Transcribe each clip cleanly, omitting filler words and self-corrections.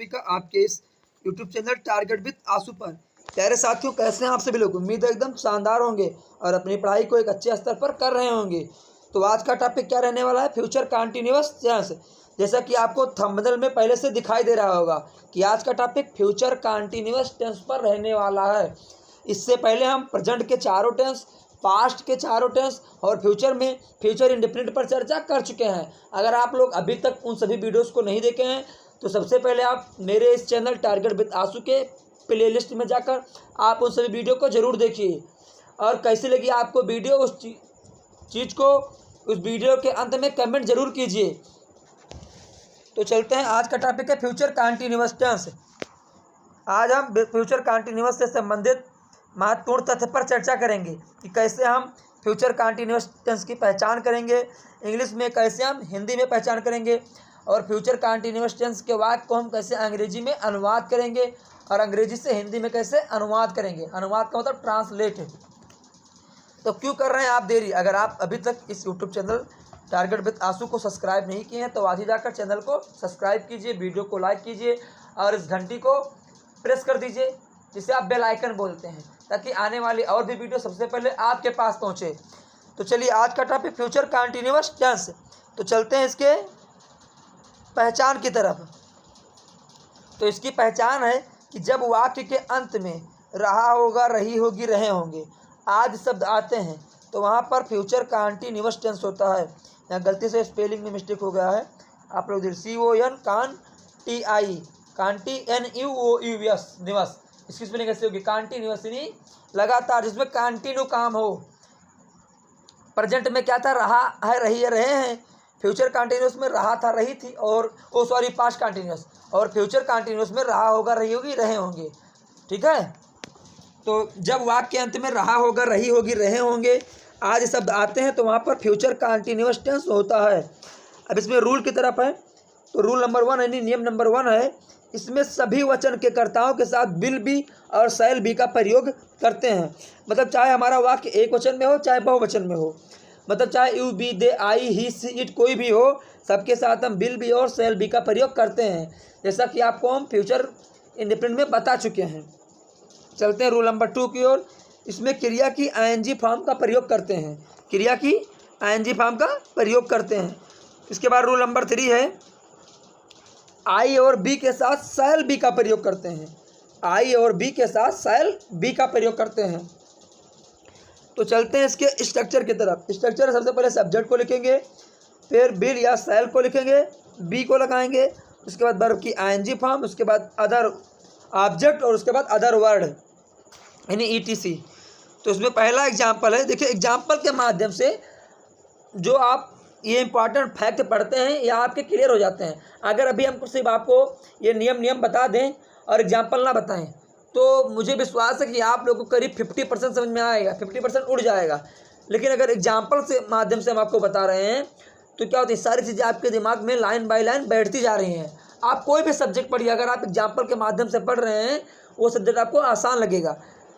का आपके इस यूट्यूब चैनल टारगेट विद आंसू पर। प्यारे साथियों, कैसे हैं आप सभी लोग? उम्मीद है एकदम शानदार होंगे और अपनी पढ़ाई को एक अच्छे स्तर पर कर रहे होंगे। तो आज का टॉपिक क्या रहने वाला है? Future continuous tense. जैसा कि आपको थंबनेल में पहले से दिखाई दे रहा होगा कि आज का टॉपिक फ्यूचर कंटिन्यूअस टेंस पर रहने वाला है। इससे पहले हम प्रेजेंट के चारों टेंस, पास्ट के चारों टेंस और फ्यूचर में फ्यूचर इंडेफिनिट पर चर्चा कर चुके हैं। अगर आप लोग अभी तक उन सभी वीडियोस को नहीं देखे हैं तो सबसे पहले आप मेरे इस चैनल टारगेट विद आंसू के प्लेलिस्ट में जाकर आप उन सभी वीडियो को ज़रूर देखिए। और कैसी लगी आपको वीडियो, उस चीज़ को उस वीडियो के अंत में कमेंट जरूर कीजिए। तो चलते हैं, आज का टॉपिक है फ्यूचर कंटिन्यूअस टेंस। आज हम फ्यूचर कंटिन्यूअस से संबंधित महत्वपूर्ण तथ्य पर चर्चा करेंगे कि कैसे हम फ्यूचर कंटिन्यूअस टेंस की पहचान करेंगे, इंग्लिश में कैसे हम हिंदी में पहचान करेंगे, और फ्यूचर कंटिन्यूअस टेंस के वाक्य को हम कैसे अंग्रेजी में अनुवाद करेंगे और अंग्रेजी से हिंदी में कैसे अनुवाद करेंगे। अनुवाद का मतलब ट्रांसलेट। तो क्यों कर रहे हैं आप देरी? अगर आप अभी तक इस यूट्यूब चैनल टारगेट विद आंसू को सब्सक्राइब नहीं किए हैं तो आज ही जाकर चैनल को सब्सक्राइब कीजिए, वीडियो को लाइक कीजिए और इस घंटी को प्रेस कर दीजिए जिसे आप बेल आइकन बोलते हैं, ताकि आने वाली और भी वीडियो सबसे पहले आपके पास पहुंचे। तो चलिए, आज का टॉपिक फ्यूचर कंटिन्यूअस टेंस। तो चलते हैं इसके पहचान की तरफ। तो इसकी पहचान है कि जब वाक्य के अंत में रहा होगा, रही होगी, रहे होंगे आदि शब्द आते हैं तो वहाँ पर फ्यूचर कंटिन्यूअस टेंस होता है। यहाँ गलती से स्पेलिंग में मिस्टेक हो गया है, आप लोग CON CONTINUOUS निवस, इसकी स्पेलिंग कैसे होगी? कंटिन्यूअस यानी लगातार, जिसमें कंटिन्यू काम हो। प्रेजेंट में क्या था? रहा है, रही है, रहे हैं। फ्यूचर कंटिन्यूअस में रहा था, रही थी, और पास्ट कंटिन्यूअस। और फ्यूचर कंटिन्यूअस में रहा होगा, रही होगी, रहे होंगे। ठीक है। तो जब वाक्य के अंत में रहा होगा, रही होगी, रहे होंगे आदि शब्द आते हैं तो वहाँ पर फ्यूचर कंटिन्यूअस टेंस होता है। अब इसमें रूल की तरफ है। तो रूल नंबर 1 यानी नियम नंबर 1 है, इसमें सभी वचन के कर्ताओं के साथ विल बी और शैल बी का प्रयोग करते हैं। मतलब चाहे हमारा वाक्य एक वचन में हो चाहे बहुवचन में हो, मतलब चाहे you, we, they, I, he, she, it कोई भी हो, सबके साथ हम विल बी और शैल बी का प्रयोग करते हैं, जैसा कि आपको हम फ्यूचर इंडेफिनिट में बता चुके हैं। चलते हैं रूल नंबर 2 की ओर। इसमें क्रिया की ING फॉर्म का प्रयोग करते हैं। क्रिया की ING फॉर्म का प्रयोग करते हैं। इसके बाद रूल नंबर 3 है, आई और बी के साथ शैल बी का प्रयोग करते हैं। आई और बी के साथ शैल बी का प्रयोग करते हैं। तो चलते हैं इसके स्ट्रक्चर की तरफ। स्ट्रक्चर सबसे पहले सब्जेक्ट को लिखेंगे, फिर विल या शैल को लिखेंगे, बी को लगाएंगे, उसके बाद वर्ब की ING फॉर्म, उसके बाद अदर ऑब्जेक्ट और उसके बाद अदर वर्ड यानी ETC। तो इसमें पहला एग्जाम्पल है। देखिए, एग्जाम्पल के माध्यम से जो आप ये इंपॉर्टेंट फैक्ट पढ़ते हैं या आपके क्लियर हो जाते हैं। अगर अभी हम सिर्फ आपको ये नियम बता दें और एग्जाम्पल ना बताएं तो मुझे विश्वास है कि आप लोगों को करीब 50% समझ में आएगा, 50% उड़ जाएगा। लेकिन अगर एग्जाम्पल से माध्यम से हम आपको बता रहे हैं तो क्या होती है, सारी चीज़ें आपके दिमाग में लाइन बाय लाइन बैठती जा रही हैं। आप कोई भी सब्जेक्ट पढ़िए, अगर आप एग्जाम्पल के माध्यम से पढ़ रहे हैं वो सब्जेक्ट आपको आसान लगेगा।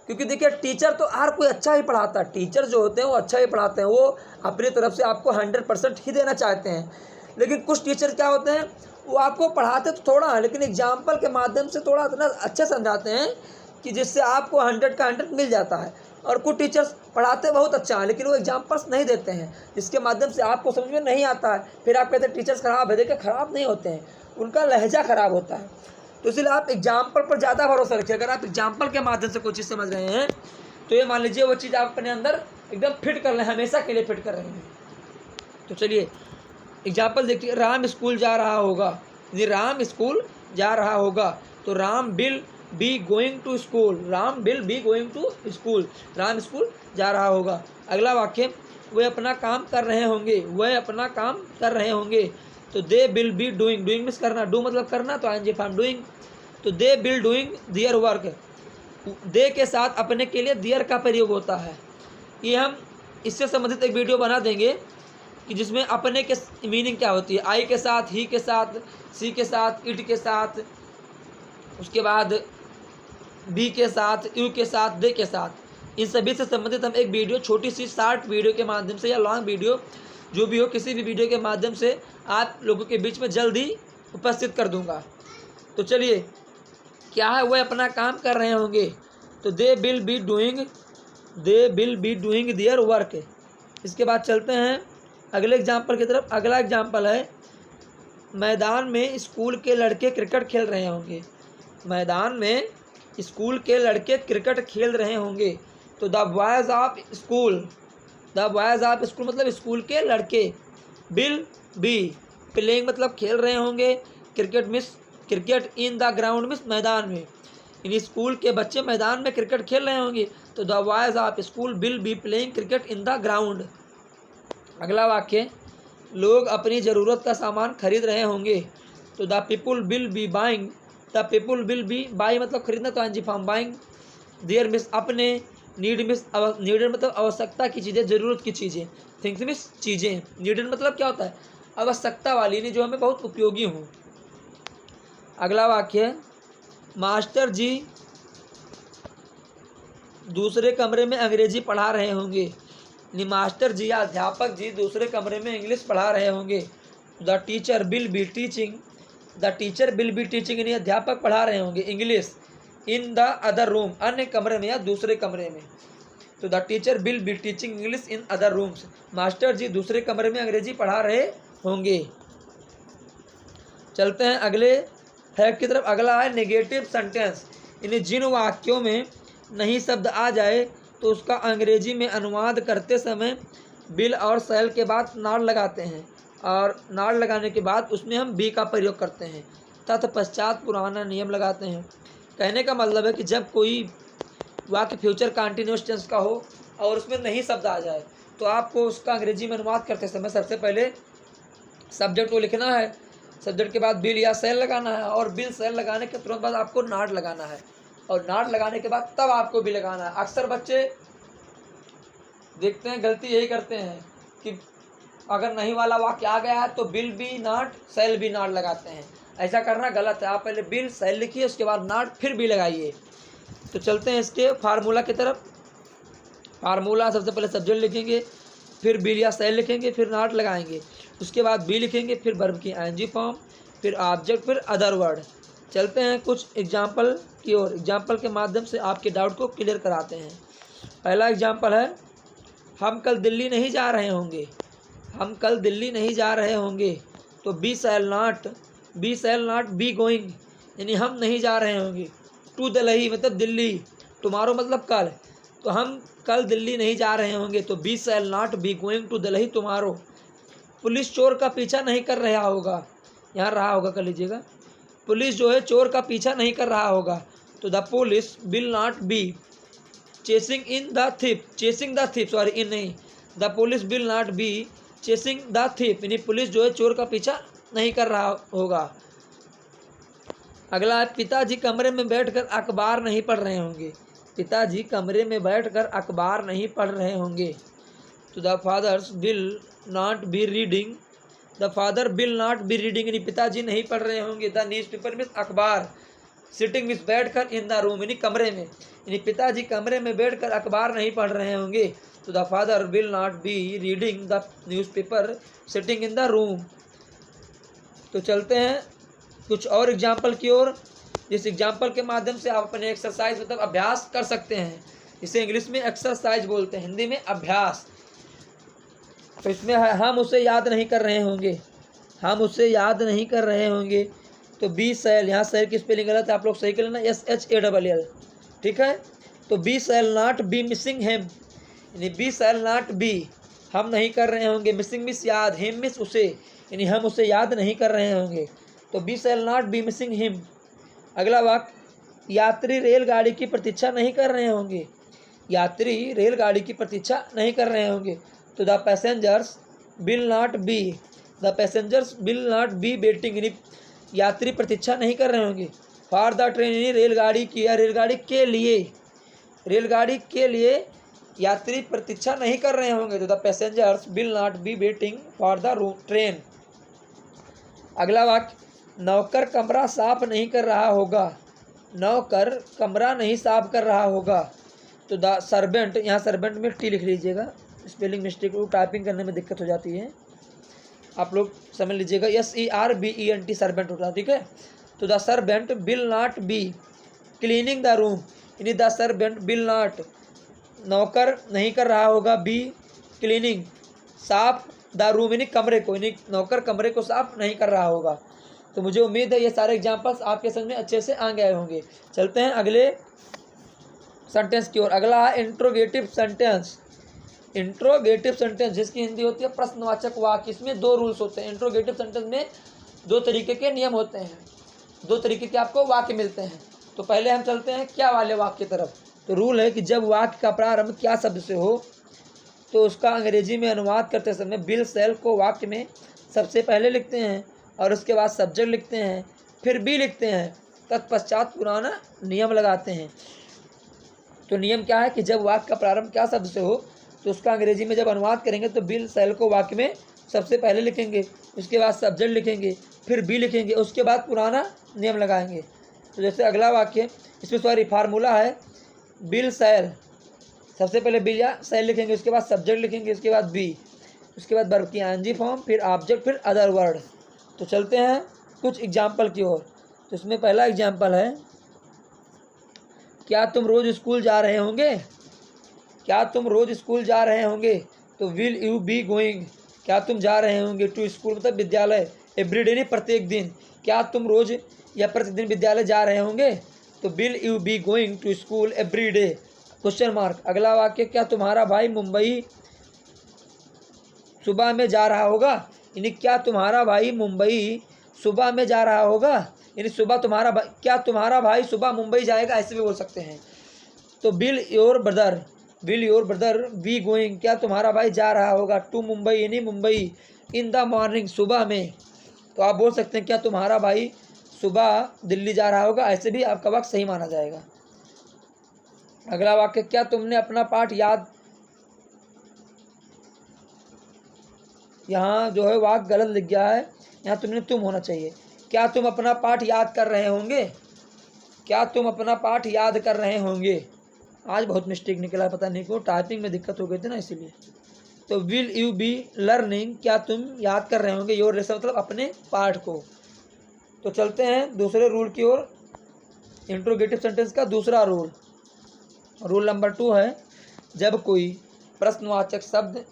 क्योंकि देखिए, टीचर तो हर कोई अच्छा ही पढ़ाता है। टीचर जो होते हैं वो अच्छा ही पढ़ाते हैं, वो अपनी तरफ से आपको 100% ही देना चाहते हैं। लेकिन कुछ टीचर क्या होते हैं, वो आपको पढ़ाते तो थोड़ा है लेकिन एग्जाम्पल के माध्यम से थोड़ा इतना अच्छा समझाते हैं कि जिससे आपको 100 का 100 मिल जाता है। और कुछ टीचर्स पढ़ाते बहुत अच्छा है लेकिन वो एग्जाम्पल्स नहीं देते हैं, जिसके माध्यम से आपको समझ में नहीं आता है। फिर आप कहते हैं टीचर्स ख़राब है। देखिए, ख़राब नहीं होते हैं, उनका लहजा ख़राब होता है। तो इसलिए आप एग्जाम्पल पर ज़्यादा भरोसा रखिए। अगर आप एग्जाम्पल के माध्यम से कोई चीज़ समझ रहे हैं तो ये मान लीजिए वो चीज़ आप अपने अंदर एकदम फिट कर रहे हैं, हमेशा के लिए फिट कर रहे हैं। तो चलिए एग्जाम्पल देखिए। राम स्कूल जा रहा होगा, यदि राम स्कूल जा रहा होगा तो Ram will be going to school. Ram will be going to school, Ram school जा रहा होगा। अगला वाक्य, वे अपना काम कर रहे होंगे, वह अपना काम कर रहे होंगे। तो they will be doing, doing means करना, डू मतलब करना, तो ING फॉर्म डूइंग। तो they will doing their work, they के साथ अपने के लिए दियर का प्रयोग होता है। ये हम इससे संबंधित एक वीडियो बना देंगे कि जिसमें अपने के मीनिंग क्या होती है। आई के साथ, ही के साथ, सी के साथ, इट के साथ, उसके बाद बी के साथ, यू के साथ, दे के साथ, इन सभी से संबंधित हम एक वीडियो, छोटी सी शॉर्ट वीडियो के माध्यम से या लॉन्ग वीडियो जो भी हो, किसी भी वीडियो के माध्यम से आप लोगों के बीच में जल्द ही उपस्थित कर दूंगा। तो चलिए क्या है, वह अपना काम कर रहे होंगे, तो they will be doing their work. इसके बाद चलते हैं अगले एग्जाम्पल की तरफ। अगला एग्जाम्पल है, मैदान में स्कूल के लड़के क्रिकेट खेल रहे होंगे। मैदान में स्कूल के लड़के क्रिकेट खेल रहे होंगे, तो द बॉयज़ ऑफ स्कूल मतलब स्कूल के लड़के, विल बी प्लेइंग मतलब खेल रहे होंगे, cricket in the ground means मैदान में, इन स्कूल के बच्चे मैदान में क्रिकेट खेल रहे होंगे, तो the boys of school will be playing cricket in the ground. अगला वाक्य, लोग अपनी ज़रूरत का सामान खरीद रहे होंगे, तो the people will be buying buy मतलब खरीदना, तो एनजी फॉर्म बाइंग, देयर मिस अपने, नीडेड मतलब आवश्यकता की चीज़ें, ज़रूरत की चीज़ें, थिंग्स मिस चीज़ें, नीडेड मतलब क्या होता है, आवश्यकता वाली, यानी जो हमें बहुत उपयोगी हो। अगला वाक्य, मास्टर जी दूसरे कमरे में अंग्रेजी पढ़ा रहे होंगे, यानी मास्टर जी या अध्यापक जी दूसरे कमरे में इंग्लिश पढ़ा रहे होंगे, the teacher will be teaching यानी अध्यापक पढ़ा रहे होंगे English in the other room अन्य कमरे में या दूसरे कमरे में, तो the teacher will be teaching English in other rooms, master ji दूसरे कमरे में अंग्रेजी पढ़ा रहे होंगे। चलते हैं अगले फैक्ट की तरफ। अगला है नेगेटिव सेंटेंस, यानी जिन वाक्यों में नहीं शब्द आ जाए तो उसका अंग्रेजी में अनुवाद करते समय बिल और सेल के बाद नॉट लगाते हैं, और नॉट लगाने के बाद उसमें हम बी का प्रयोग करते हैं, तत्पश्चात पुराना नियम लगाते हैं। कहने का मतलब है कि जब कोई वाक्य फ्यूचर कंटिन्यूअस टेंस का हो और उसमें नहीं शब्द आ जाए, तो आपको उसका अंग्रेजी में अनुवाद करते समय सबसे पहले सब्जेक्ट को लिखना है, सब्जेक्ट के बाद बिल या सेल लगाना है, और बिल सेल लगाने के तुरंत बाद आपको नॉट लगाना है, और नॉट लगाने के बाद तब आपको भी लगाना है। अक्सर बच्चे देखते हैं गलती यही करते हैं कि अगर नहीं वाला वाक्य आ गया है तो बिल भी नॉट सेल भी नॉट लगाते हैं। ऐसा करना गलत है, आप पहले बिल सेल लिखिए, उसके बाद नॉट फिर भी लगाइए। तो चलते हैं इसके फार्मूला की तरफ। फार्मूला, सबसे पहले सब्जेक्ट लिखेंगे, फिर बिल या सेल लिखेंगे, फिर नॉट लगाएंगे, उसके बाद बी लिखेंगे, फिर वर्ब की आईएनजी फॉर्म, फिर ऑब्जेक्ट, फिर अदर वर्ड। चलते हैं कुछ एग्जाम्पल की ओर। एग्जाम्पल के माध्यम से आपके डाउट को क्लियर कराते हैं। पहला एग्जाम्पल है, हम कल दिल्ली नहीं जा रहे होंगे, तो we shall not be going, यानी हम नहीं जा रहे होंगे। टू दिल्ली मतलब दिल्ली, टुमारो मतलब कल, तो हम कल दिल्ली नहीं जा रहे होंगे, तो we shall not be going to Delhi tomorrow. Police चोर का पीछा नहीं कर रहा होगा, यहाँ रहा होगा कर लीजिएगा, पुलिस जो है चोर का पीछा नहीं कर रहा होगा, तो the police will not be chasing the thief, the police will not be chasing the thief, यानी पुलिस जो है चोर का पीछा नहीं कर रहा होगा। अगला है, पिताजी कमरे में बैठकर अखबार नहीं पढ़ रहे होंगे, तो the father will not be reading, यानी पिताजी नहीं पढ़ रहे होंगे। द न्यूज़पेपर मीन्स अखबार, सिटिंग मीन्स बैठकर, इन द रूम यानी कमरे में, यानी पिताजी कमरे में बैठकर अखबार नहीं पढ़ रहे होंगे, तो the father will not be reading the newspaper sitting in the room. तो चलते हैं कुछ और एग्जाम्पल की ओर। इस एग्जाम्पल के माध्यम से आप अपने एक्सरसाइज मतलब अभ्यास कर सकते हैं। इसे इंग्लिश में एक्सरसाइज बोलते हैं, हिंदी में अभ्यास। तो इसमें है, हम उसे याद नहीं कर रहे होंगे, तो बी सेल, यहाँ सेल की स्पेलिंग गलत है, आप लोग सही कर लेना, SHALL, ठीक है। तो we shall not be missing him, यानी बी सेल नॉट बी हम नहीं कर रहे होंगे, मिसिंग मिस याद, हिम मिस उसे, यानी हम उसे याद नहीं कर रहे होंगे, तो we shall not be missing him. अगला वाक्य, यात्री रेलगाड़ी की प्रतीक्षा नहीं कर रहे होंगे, तो the passengers will not be waiting, यानी यात्री प्रतीक्षा नहीं कर रहे होंगे। फॉर द ट्रेन, यानी रेलगाड़ी की या रेलगाड़ी के लिए यात्री प्रतीक्षा नहीं कर रहे होंगे, तो the passengers will not be waiting for the train. अगला वाक्य, नौकर कमरा साफ नहीं कर रहा होगा, तो द सर्वेंट, यहाँ सर्वेंट में टी लिख लीजिएगा, स्पेलिंग मिस्टेक को टाइपिंग करने में दिक्कत हो जाती है, आप लोग समझ लीजिएगा, SERVENT सर्वेंट होता है, ठीक है। तो the servant will not be cleaning the room, यानी द सर्वेंट विल नॉट, नौकर नहीं कर रहा होगा, बी क्लीनिंग, साफ, द रूम यानी कमरे को, यानी नौकर कमरे को साफ नहीं कर रहा होगा। तो मुझे उम्मीद है ये सारे एग्जाम्पल्स आपके समझ में अच्छे से आ गए होंगे। चलते हैं अगले सेंटेंस की ओर। अगला है इंट्रोगेटिव सेंटेंस। इंट्रोगेटिव सेंटेंस जिसकी हिंदी होती है प्रश्नवाचक वाक्य। इसमें दो रूल्स होते हैं। इंट्रोगेटिव सेंटेंस में दो तरीके के नियम होते हैं, दो तरीके के आपको वाक्य मिलते हैं। तो पहले हम चलते हैं क्या वाले वाक्य की तरफ। तो रूल है कि जब वाक्य का प्रारंभ क्या शब्द से हो तो उसका अंग्रेजी में अनुवाद करते समय विल शैल को वाक्य में सबसे पहले लिखते हैं और उसके बाद सब्जेक्ट लिखते हैं, फिर बी लिखते हैं, तत्पश्चात पुराना नियम लगाते हैं। तो नियम क्या है कि जब वाक्य का प्रारंभ क्या शब्द से हो तो उसका अंग्रेजी में जब अनुवाद करेंगे तो विल शैल को वाक्य में सबसे पहले लिखेंगे, उसके बाद सब्जेक्ट लिखेंगे, फिर बी लिखेंगे, उसके बाद पुराना नियम लगाएंगे। तो जैसे अगला वाक्य, इसमें सॉरी फार्मूला है, विल शैल, सबसे पहले विल या शैल लिखेंगे, उसके बाद सब्जेक्ट लिखेंगे, उसके बाद बी, उसके बाद वर्ब की आईएनजी फॉर्म, फिर ऑब्जेक्ट, फिर अदर वर्ड। तो चलते हैं कुछ एग्जाम्पल की ओर। तो इसमें पहला एग्जाम्पल है, क्या तुम रोज़ स्कूल जा रहे होंगे? क्या तुम रोज़ स्कूल जा रहे होंगे? तो विल यू बी गोइंग, क्या तुम जा रहे होंगे टू स्कूल मतलब विद्यालय, एवरीडे नहीं प्रत्येक दिन, क्या तुम रोज़ या प्रतिदिन विद्यालय जा रहे होंगे? तो will you be going to school every day, question mark. अगला वाक्य, क्या तुम्हारा भाई मुंबई सुबह में जा रहा होगा? यानी क्या तुम्हारा भाई मुंबई सुबह में जा रहा होगा, यानी सुबह तुम्हारा भाई, क्या तुम्हारा भाई सुबह मुंबई जाएगा, ऐसे भी बोल सकते हैं। तो will your brother be going, क्या तुम्हारा भाई जा रहा होगा टू मुंबई यानी मुंबई, इन द मॉर्निंग सुबह में। तो आप बोल सकते हैं क्या तुम्हारा भाई सुबह दिल्ली जा रहा होगा, ऐसे भी आपका वाक्य सही माना जाएगा। अगला वाक्य, क्या तुमने अपना पाठ याद, यहाँ जो है वाक्य गलत लिख गया है, यहाँ तुमने तुम होना चाहिए। क्या तुम अपना पाठ याद कर रहे होंगे? क्या तुम अपना पाठ याद कर रहे होंगे? आज बहुत मिस्टेक निकला है, पता नहीं क्यों, टाइपिंग में दिक्कत हो गई थी ना इसीलिए। तो विल यू बी लर्निंग, क्या तुम याद कर रहे होंगे योर लेसन मतलब अपने पाठ को। तो चलते हैं दूसरे रूल की ओर, इंट्रोगेटिव सेंटेंस का दूसरा रूल। रूल नंबर 2 है, जब कोई प्रश्नवाचक शब्द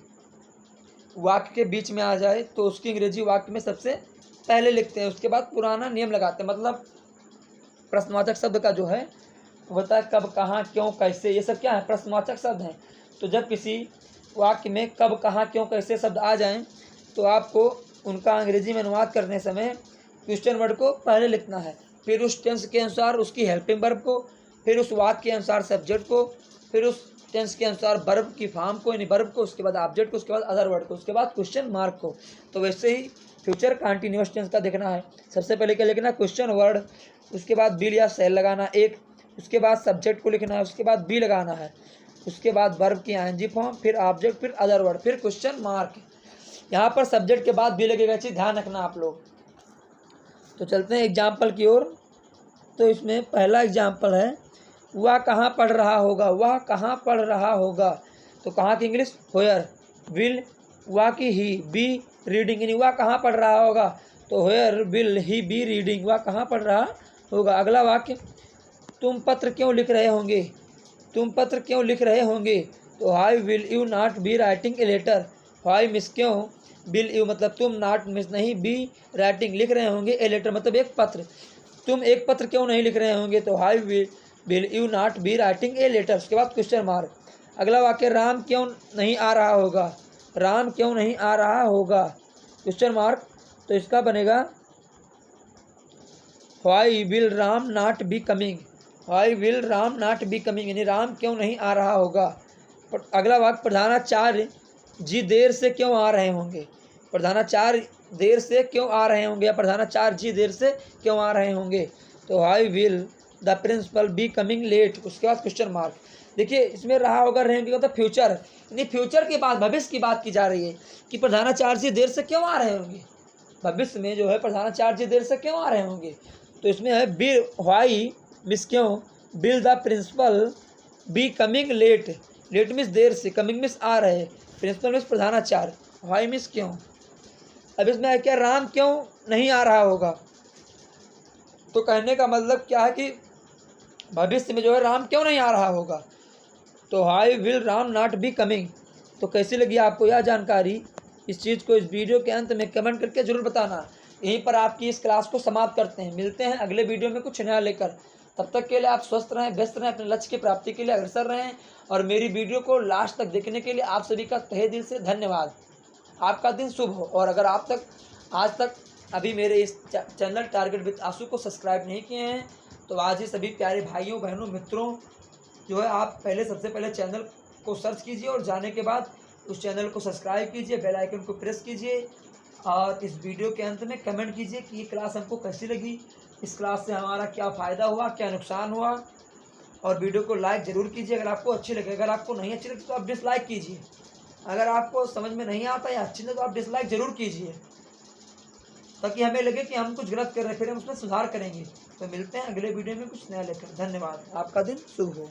वाक्य के बीच में आ जाए तो उसकी अंग्रेजी वाक्य में सबसे पहले लिखते हैं, उसके बाद पुराना नियम लगाते हैं। मतलब प्रश्नवाचक शब्द का जो है वो होता है कब, कहाँ, क्यों, कैसे, ये सब क्या है प्रश्नवाचक शब्द हैं। तो जब किसी वाक्य में कब, कहाँ, क्यों, कैसे शब्द आ जाएं तो आपको उनका अंग्रेजी में अनुवाद करने समय क्वेश्चन वर्ड को पहले लिखना है, फिर उस टेंस के अनुसार उसकी हेल्पिंग वर्ब को, फिर उस वाक्य के अनुसार सब्जेक्ट को, फिर उस टेंस के अनुसार वर्ब की फॉर्म को यानी वर्ब को, उसके बाद ऑब्जेक्ट को, उसके बाद अदर वर्ड को, उसके बाद क्वेश्चन मार्क को। तो वैसे ही फ्यूचर कंटीन्यूअस टेंस का देखना है, सबसे पहले क्या लिखना है क्वेश्चन वर्ड, उसके बाद विल या शैल लगाना एक, उसके बाद सब्जेक्ट को लिखना है, उसके बाद बी लगाना है, उसके बाद वर्ब की आईएनजी फॉर्म, फिर ऑब्जेक्ट, फिर अदर वर्ड, फिर क्वेश्चन मार्क। यहाँ पर सब्जेक्ट के बाद बी लगेगा, चीज़ ध्यान रखना आप लोग। तो चलते हैं एग्जाम्पल की ओर। तो इसमें पहला एग्जाम्पल है, वह कहाँ पढ़ रहा होगा, वह कहाँ पढ़ रहा होगा। तो कहाँ की इंग्लिश होयर, विल वह की ही बी रीडिंग, यानी वह कहाँ पढ़ रहा होगा तो होयर विल ही बी रीडिंग, वह कहाँ पढ़ रहा होगा। अगला वाक्य, तुम पत्र क्यों लिख रहे होंगे, तुम पत्र क्यों लिख रहे होंगे। तो why will you not be writing a letter, why मिस क्यों, विल यू मतलब तुम, नॉट मिस नहीं, बी राइटिंग लिख रहे होंगे, ए लेटर मतलब एक पत्र, तुम एक पत्र क्यों नहीं लिख रहे होंगे। तो why will you not be writing a letter, उसके बाद क्वेश्चन मार्क। अगला वाक्य, राम क्यों नहीं आ रहा होगा, राम क्यों नहीं आ रहा होगा, क्वेश्चन मार्क। तो इसका बनेगा why will Ram not be coming, why will Ram not be coming, यानी राम क्यों नहीं आ रहा होगा। अगला वाक्य, प्रधानाचार्य जी देर से क्यों आ रहे होंगे, प्रधानाचार्य देर से क्यों आ रहे होंगे या प्रधानाचार्य जी देर से क्यों आ रहे होंगे। तो why will the principal be coming late, उसके बाद क्वेश्चन मार्क। देखिए इसमें रहा होगा रहेंगे मतलब फ्यूचर, यानी फ्यूचर के बाद भविष्य की बात की जा रही है कि प्रधानाचार्य जी देर से क्यों आ रहे होंगे, भविष्य में जो है प्रधानाचार्य जी देर से क्यों आ रहे होंगे। तो इसमें है बी वाई मिस क्यों, will the principal be coming late, late means देर से, कमिंग मिस आ रहे, प्रिंसिपल मिस प्रधानाचार्य, वाई मिस क्यों। अब इसमें है क्या, राम क्यों नहीं आ रहा होगा। तो कहने का मतलब क्या है कि भविष्य में जो है राम क्यों नहीं आ रहा होगा, तो why will Ram not be coming. तो कैसी लगी आपको यह जानकारी, इस चीज़ को इस वीडियो के अंत में कमेंट करके जरूर बताना। यहीं पर आपकी इस क्लास को समाप्त करते हैं, मिलते हैं अगले वीडियो में कुछ नया लेकर। तब तक के लिए आप स्वस्थ रहें, व्यस्त रहें, अपने लक्ष्य की प्राप्ति के लिए अग्रसर रहें। और मेरी वीडियो को लास्ट तक देखने के लिए आप सभी का तहे दिल से धन्यवाद। आपका दिन शुभ हो। और अगर आप तक आज तक अभी मेरे इस चैनल टारगेट विद आशु को सब्सक्राइब नहीं किए हैं, तो आज ही सभी प्यारे भाइयों बहनों मित्रों जो है आप सबसे पहले चैनल को सर्च कीजिए और जाने के बाद उस चैनल को सब्सक्राइब कीजिए, बेल आइकन को प्रेस कीजिए और इस वीडियो के अंत में कमेंट कीजिए कि ये क्लास हमको कैसी लगी, इस क्लास से हमारा क्या फ़ायदा हुआ, क्या नुकसान हुआ। और वीडियो को लाइक ज़रूर कीजिए अगर आपको अच्छी लगे। अगर आपको नहीं अच्छी लगी तो आप डिसलाइक कीजिए। अगर आपको समझ में नहीं आता या अच्छी लगे तो आप डिसलाइक ज़रूर कीजिए, ताकि हमें लगे कि हम कुछ गलत कर रहे हैं, फिर हम उसमें सुधार करेंगे। तो मिलते हैं अगले वीडियो में कुछ नया लेकर। धन्यवाद। आपका दिन शुभ हो।